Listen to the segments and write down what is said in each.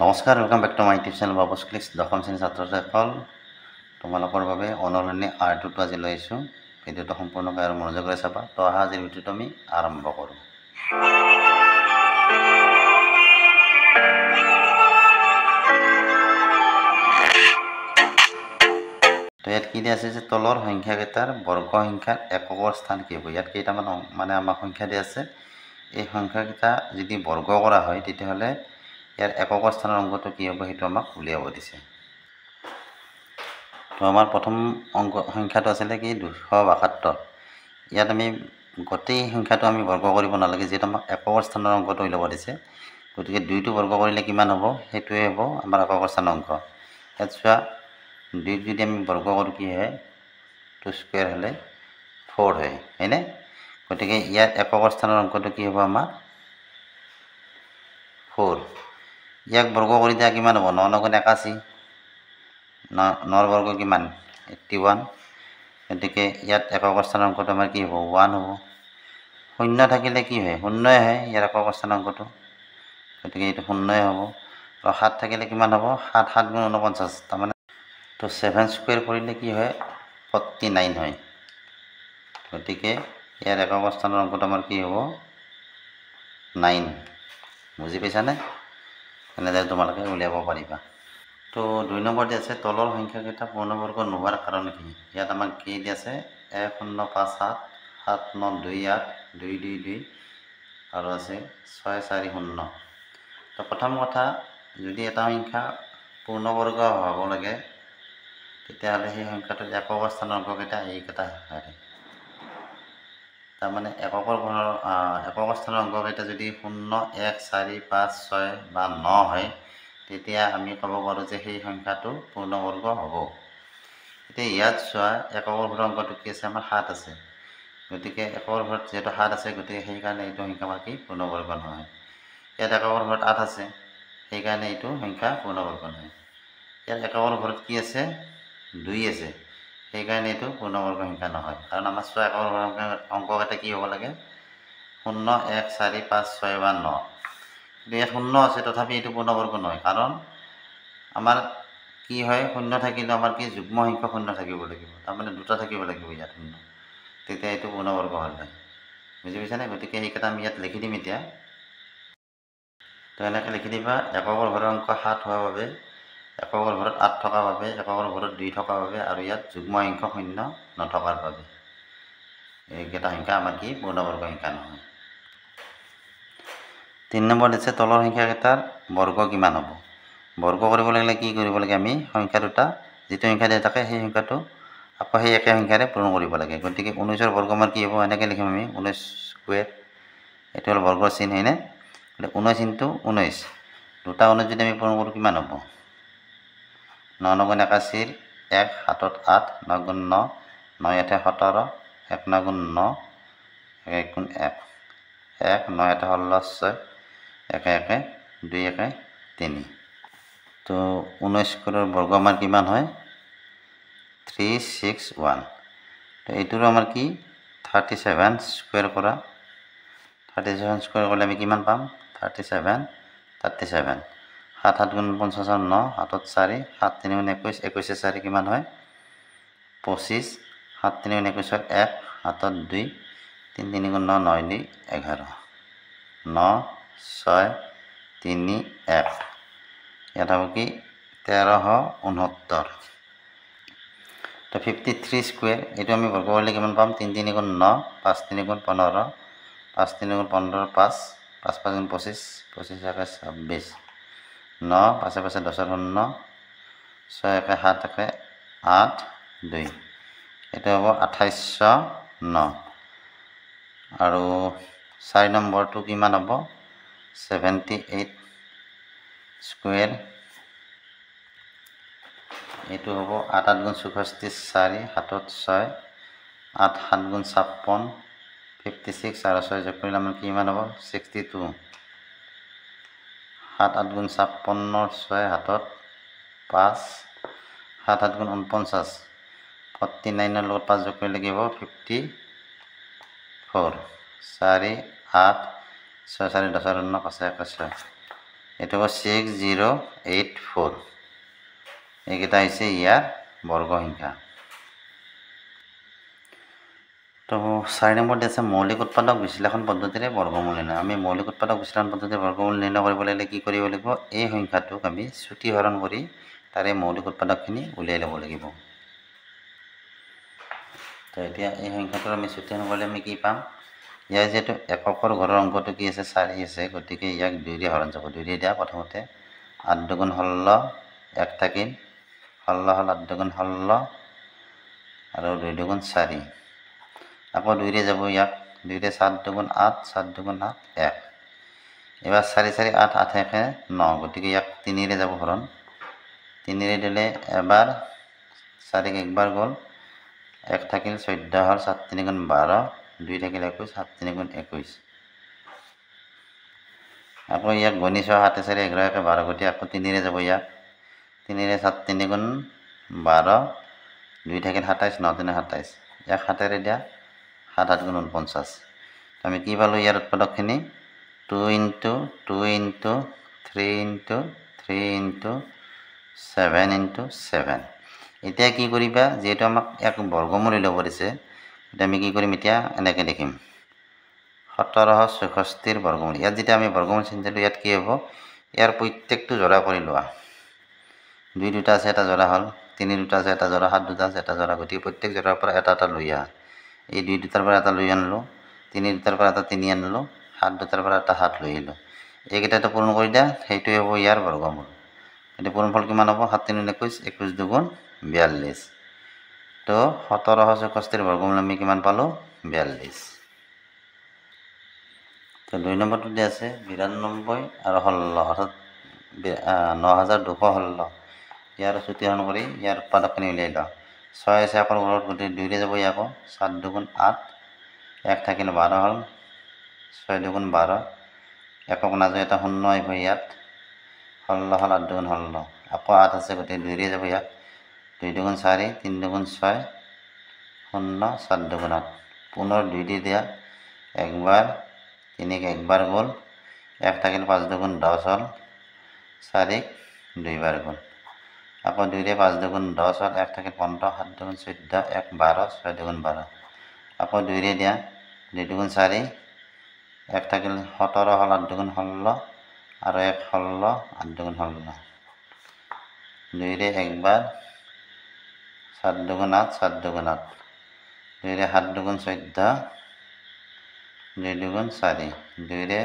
নমস্কাৰ, welcome back to my YouTube channel Babu's clicks. দশম শ্ৰেণীৰ ছাত্ৰসকল, তোমালোকৰ বাবে অনলাইনে আৰ্টটো আজি লৈ আহিছোঁ। ভিডিঅ'টো সম্পূৰ্ণকৈ আৰু মনোযোগেৰে চাবা। তো অহা আজিৰ ভিডিঅ'টো আমি আৰম্ভ কৰোঁ। তো ইয়াত কি দিয়া আছে যে তলৰ সংখ্যাকেইটাৰ বৰ্গ সংখ্যাৰ এককৰ স্থান কি হ'ব। ইয়াত কেইটামান আমাক সংখ্যা দিয়া আছে। এই সংখ্যাকেইটা যদি বৰ্গ কৰা হয় তেতিয়াহ'লে ইয়াৰ এককৰ স্থানৰ অংকটো কি হ'ব সেইটো আমাক উলিয়াব দিছে। তো আমাৰ প্ৰথম সংখ্যাটো আছিলে কি 272। ইয়াত আমি গোটেই সংখ্যাটো আমি বৰ্গ কৰিব নালাগে, যিহেতু আমাক এককৰ স্থানৰ অংকটো উলিয়াব দিছে। গতিকে 2টো বৰ্গ কৰিলে কিমান হ'ব সেইটোৱে হ'ব আমাৰ এককৰ স্থানৰ অংক। ইয়াত চোৱা 2 যদি আমি বৰ্গ কৰোঁ কি হয় 2 স্কুৱেৰ হ'লে 4 হয়, হয়নে? গতিকে ইয়াত এককৰ স্থানৰ অংকটো কি হ'ব আমাৰ 4। ইয়াক বৰ্গ কৰি দিয়া কিমান হ'ব 9 9 81। 9ৰ বৰ্গ কিমান 81। গতিকে ইয়াত এককৰ স্থানৰ অংকটো আমাৰ কি হ'ব 1 হ'ব। শূন্য থাকিলে কি হয় 0ই হয় ইয়াৰ এককৰ স্থানৰ অংকটো। গতিকে এইটো 0ই হ'ব। আৰু 7 থাকিলে কিমান হ'ব 7 7 গুণ 49, তাৰমানে তো 7 স্কুৱেৰ কৰিলে কি হয় 49 হয়। গতিকে ইয়াৰ এককৰ স্থানৰ অংকটো আমাৰ কি হ'ব 9। বুজি পাইছানে? এনেদৰে তোমালোকে উলিয়াব পাৰিবা। তো 2 নম্বৰতে আছে তলৰ সংখ্যাকেইটা পূৰ্ণবৰ্গ নোহোৱাৰ কাৰণ কি। ইয়াত আমাক কি দিয়া আছে 1057 7928 222 আৰু আছে 640। তো প্ৰথম কথা, যদি এটা সংখ্যা পূৰ্ণবৰ্গ হ'ব লাগে তেতিয়াহ'লে সেই সংখ্যাটোৰ এককৰ স্থানৰ অংককেইটা এইকেইটা হয়। তাৰমানে এককৰ স্থানৰ অংককেইটা যদি 0 1 4 5 6 বা 9 হয় তেতিয়া আমি ক'ব পাৰোঁ যে সেই সংখ্যাটো পূৰ্ণবৰ্গ হ'ব। এতিয়া ইয়াত চোৱা এককৰ ঘৰৰ অংকটো কি আছে আমাৰ 7 আছে। গতিকে এককৰ ঘৰত যিহেতু 7 আছে গতিকে সেইকাৰণে এইটো সংখ্যা আমাৰ কি পূৰ্ণবৰ্গ নহয়। ইয়াত এককৰ ঘৰত 8 আছে, সেইকাৰণে এইটো সংখ্যা পূৰ্ণবৰ্গ নহয়। ইয়াত এককৰ ঘৰত কি আছে 2 আছে, সেইকাৰণে এইটো পূৰ্ণবৰ্গ সংখ্যা নহয়। কাৰণ আমাৰ চোৱা এককৰ ঘৰৰ অংককেইটা কি হ'ব লাগে 0 1 4 5 6 বা 9। কিন্তু ইয়াত 0 আছে তথাপি এইটো পূৰ্ণবৰ্গ নহয়। কাৰণ আমাৰ কি হয় 0 থাকিলে আমাৰ কি যুগ্ম সংখ্যক 0 থাকিব লাগিব, তাৰমানে 2টা থাকিব লাগিব ইয়াত 0, তেতিয়া এইটো পূৰ্ণবৰ্গ হ'ল হয়। বুজি পাইছানে? গতিকে সেইকেইটা আমি ইয়াত লিখি দিম এতিয়া। তো এনেকৈ লিখি দিবা এককৰ ঘৰৰ অংক 7 হোৱাৰ বাবে, এককৰ ঘৰত 8 থকাৰ বাবে, এককৰ ঘৰত 2 থকাৰ বাবে আৰু ইয়াত যুগ্ম সংখ্যক 0 নথকাৰ বাবে এইকেইটা সংখ্যা আমাৰ কি পূৰ্ণবৰ্গ সংখ্যা নহয়। 3 নম্বৰত আছে তলৰ সংখ্যাকেইটাৰ বৰ্গ কিমান হ'ব। বৰ্গ কৰিব লাগিলে কি কৰিব লাগে আমি সংখ্যা দুটা যিটো সংখ্যা দিয়া থাকে সেই সংখ্যাটো আকৌ সেই একে সংখ্যাৰে পূৰণ কৰিব লাগে। গতিকে 19ৰ বৰ্গ আমাৰ কি হ'ব এনেকৈ লিখিম আমি 19 স্কুৱেৰ, এইটো হ'ল বৰ্গৰ চিন হয়নে? 19 ইনটু 19, দুটা 19 যদি আমি পূৰণ কৰোঁ কিমান হ'ব 9 9 গুণ 81, 1 7 8, 9 গুণ 9, 9 8 17, 1 9 গুণ 9, 1 গুণ 1, 1 9 8 16 6, 1 1 2 1 3। তো 19 স্কুৱেৰৰ বৰ্গ আমাৰ কিমান হয় 361। তো এইটোৰো আমাৰ কি 37 স্কুৱেৰ কৰা, 37 স্কুৱেৰ কৰিলে আমি কিমান পাম 37 37। 7 7 গুণ 50 9, 7 4, 7 3 গুণ 21, 21 4 কিমান হয় 25, 7 3 গুণ 21 1, 7 2, 3 3 গুণ 9 9 2 11, 9 6 3 1। ইয়াত হ'ব কি 1369। তো 53 স্কুৱেৰ এইটো আমি বৰ্গ কৰিলে কিমান পাম 3 3 গুণ 9, 5 3 গুণ 15, 5 3 গুণ 15 5, 5 5 গুণ 25, 25 1 26, 9 5 5 10 0, 6 1 7 1 8 2, এইটো হ'ব 2809। আৰু 4 নম্বৰটো কিমান হ'ব 78 স্কুৱেৰ, এইটো হ'ব 8 8 গুণ 64 4, 7 6, 8 7 গুণ 56, 56 আৰু 6 যোগ কৰিলে আমাৰ কিমান হ'ব 62, 7 8 গুণ 56 6 7 5, 7 7 গুণ 49, 49ৰ লগত 5 যোগ কৰিলে কি হ'ব 54, 4 8 6 4 10 5 1 6। এইটো হ'ব 6084 এইকেইটা হৈছে ইয়াৰ বৰ্গ সংখ্যা। তো 4 নম্বৰত আছে মৌলিক উৎপাদক বিশ্লেষণ পদ্ধতিৰে বৰ্গমূল নিৰ্ণয়। আমি মৌলিক উৎপাদক বিশ্লেষণ পদ্ধতিৰে বৰ্গমূল নিৰ্ণয় কৰিব লাগিলে কি কৰিব লাগিব? এই সংখ্যাটোক আমি চুটিহৰণ কৰি তাৰে মৌলিক উৎপাদকখিনি উলিয়াই ল'ব লাগিব। তো এতিয়া এই সংখ্যাটোৰ আমি চুটিহৰণ কৰিলে আমি কি পাম? ইয়াৰ যিহেতু এককৰ ঘৰৰ অংকটো কি আছে? 4 আছে, গতিকে ইয়াক 2 দিয়ে হৰণ যাব। 2 দিয়ে দিয়া প্ৰথমতে 8 দুগুণ 16 1 থাকিল 16 হ'ল 8 দুগুণ 16 আৰু 2 দুগুণ 4 আকৌ 2 দিয়ে যাব ইয়াক 2 দিয়ে 7 দুগুণ 8 7 দুগুণ 8 1 এবাৰ 4 4 8 8 1 9 গতিকে ইয়াক 3 ৰে যাব হৰণ 3 ৰে দিলে এবাৰ 4 একবাৰ গ'ল 1 থাকিল 14 হ'ল 7 3 গুণ 12 2 থাকিল 21 7 3 গুণ 21 আকৌ ইয়াক গণি 6 7 4 11 1 12 গতিকে আকৌ 3 ৰে যাব ইয়াক 3 ৰে 7 3 গুণ 12 2 থাকিল 27 9 3 27 ইয়াক 7 ৰে দিয়া 7 8 গুণ 49 আমি কি পালো ইয়াৰ উৎপাদকখিনি 2 into 2 into 3 into 3 into 7 into 7 এতিয়া কি কৰিবা যেহেতু আমাক এক বৰ্গমূল ল'ব দিছে এটা আমি কি কৰিম এতিয়া এনেকৈ লিখিম 1764 ৰ বৰ্গমূল ইয়াত যেতিয়া আমি বৰ্গমূল চিন্তাটো ইয়াত কি হ'ব ইয়াৰ প্ৰত্যেকটো জোৰা কৰি লোৱা 2 দুটা আছে এটা জোৰা হ'ল 3 দুটা আছে এটা জোৰা 7 দুটা আছে এটা জোৰা গতিকে প্ৰত্যেক জোৰাৰ পৰা এটা এটা লৈ আহা এই 2 দুটাৰ পৰা এটা লৈ আনলো 3 দুটাৰ পৰা এটা 3 আনলো 7 দুটাৰ পৰা এটা 7 লৈ আহিলো এইকেইটাটো পূৰণ কৰি দিয়া সেইটোৱে হ'ব ইয়াৰ বৰ্গমূল এটো পূৰণফল কিমান হ'ব 7 3 21 21 দুগুণ 42 তো 1764 বৰ্গমূল আমি কিমান পালো 42 তো 2 নম্বৰটো দি আছে 92 আৰু 16 অৰ্থাৎ 9216 ইয়াৰ চুটিহৰণ কৰি ইয়াৰ উৎপাদকখিনি উলিয়াই লওঁ 6 আছে আকৌ ঘৰত গতিকে 2 ৰে যাব ইয়াকো 7 দুগুণ 8 1 থাকিল 12 হ'ল 6 দুগুণ 12 একক নাযায় এটা শূন্য আহিব ইয়াত 16 হ'ল 8 দুগুণ 16 আকৌ 8 আছে গতিকে 2 ৰে যাব ইয়াক 2 দুগুণ 4 3 দুগুণ 6 শূন্য 7 দুগুণ 8 পুনৰ 2 দি দিয়া একবাৰ 3 একবাৰ গ'ল 1 থাকিল 5 দুগুণ 10 হ'ল 4 দুইবাৰ গ'ল আকৌ 2 ৰে 5 দুগুণ 10 হ'ল 1 থাকিল 15 7 দুগুণ 14 1 12 6 দুগুণ 12 আকৌ 2 ৰে দিয়া 2 দুগুণ 4 1 থাকিল 17 হ'ল 8 দুগুণ 16 আৰু 1 16 8 দুগুণ 16 2 ৰে একবাৰ 7 দুগুণ 8 7 দুগুণ 8 2 ৰে 7 দুগুণ 14 2 দুগুণ 4 2 ৰে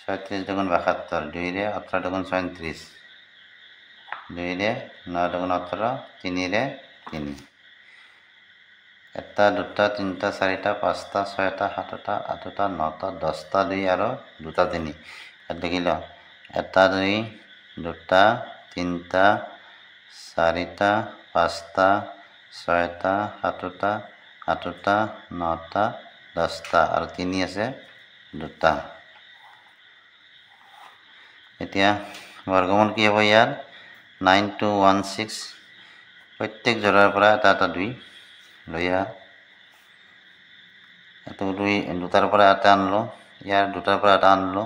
36 দুগুণ 72 2 ৰে 18 দুগুণ 34 2 ৰে 9 দুগুণ 18 3 ৰে 3 এটা দুটা তিনিটা চাৰিটা পাঁচটা ছয়টা সাতটা আঠটা নটা 10টা 2 আৰু 2টা 3 ইয়াত লিখি লওঁ এটা 2 দুটা তিনিটা চাৰিটা পাঁচটা ছয়টা সাতটা আঠটা নটা 10টা আৰু 3 আছে 2টা এতিয়া বৰ্গমূল কি হ'ব ইয়াৰ 9216 প্ৰত্যেক জোৰাৰ পৰা এটা এটা 2 লৈ আহা এটো 2 দুটাৰ পৰা এটা আনলো ইয়াৰ দুটাৰ পৰা এটা আনলো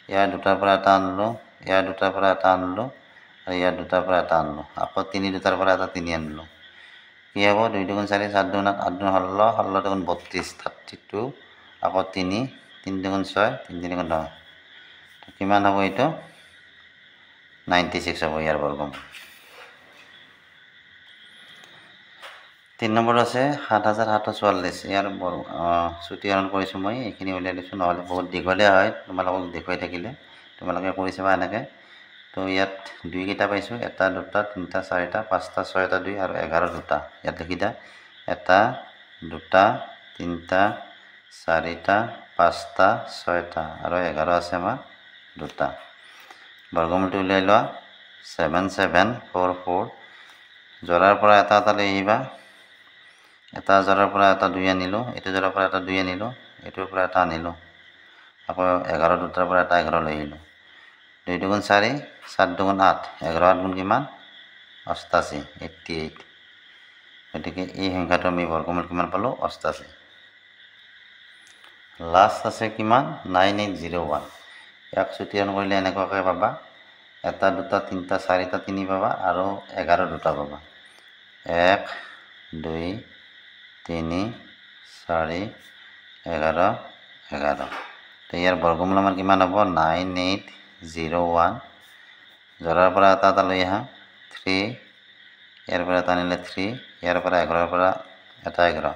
ইয়াৰ দুটাৰ পৰা এটা আনলো ইয়াৰ দুটাৰ পৰা এটা আনলো আৰু ইয়াৰ দুটাৰ পৰা এটা আনলো আকৌ 3 দুটাৰ পৰা এটা 3 আনলো কি হ'ব 2 দুগুণ 4 7 দুগুণ 8 8 দুগুণ 16 16 দুগুণ 32 32 আকৌ 3 3 দুগুণ 6 3 3 গুণ 9 কিমান হ'ব এইটো 96 হ'ব ইয়াৰ বৰ্গমূল 3 নম্বৰ আছে 7744 ইয়াৰ চুটিহৰণ কৰিছোঁ মই এইখিনি উলিয়াই লৈছোঁ নহ'লে বহুত দীঘলীয়া হয় তোমালোকক দেখুৱাই থাকিলে তোমালোকে কৰি চাবা এনেকৈ তো ইয়াত 2 কেইটা পাইছোঁ 1 2 3 4 5 6 2 আৰু 11 দুটা ইয়াত লিখি দিয়া 1 2 3 4 5 6 আৰু 11 আছে আমাৰ দুটা বৰ্গমূলটো উলিয়াই লোৱা 7744 জোৰাৰ পৰা এটা এটা লৈ আহিবা এটা জোৰাৰ পৰা এটা 2 আনিলোঁ এইটো জোৰাৰ পৰা এটা 2 আনিলোঁ এইটোৰ পৰা এটা আনিলোঁ আকৌ 11 দুটাৰ পৰা এটা 11 লৈ আহিলোঁ 2 দুগুণ 4 7 দুগুণ 8 11 8 গুণ কিমান 88 88 গতিকে এই সংখ্যাটো আমি বৰ্গমূল কিমান পালোঁ 88 লাষ্ট আছে কিমান 9801 ইয়াক চুটিয়ন কৰিলে এনেকুৱাকৈ পাবা 1 2 3 4 3 পাবা আৰু 11 দুটা পাবা 1 2 3 4 11 11 তো ইয়াৰ বৰ্গমূল আমাৰ কিমান হ'ব 9801 জৰাৰ পৰা এটা লৈ আহা 3 ইয়াৰ পৰা এটা নিলে 3 ইয়াৰ পৰা 11 পৰা এটা 11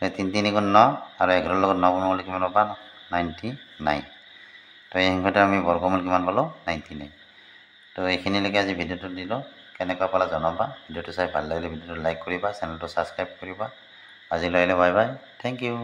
3 3 গুণ 9 আৰু 11 লগত 9 গুণ কৰিলে কিমান পাবা 99 তো এই সংখ্যাটো আমি বৰ্গমূল কিমান পালো 99 তো এইখিনিলৈকে আজি ভিডিঅ'টো দিলোঁ কেনেকুৱা পালা জনাবা ভিডিঅ'টো চাই ভাল লাগিলে ভিডিঅ'টো লাইক কৰিবা চেনেলটো ছাবস্ক্ৰাইব কৰিবা আজিলৈ আহিলে বাই বাই থেংক ইউ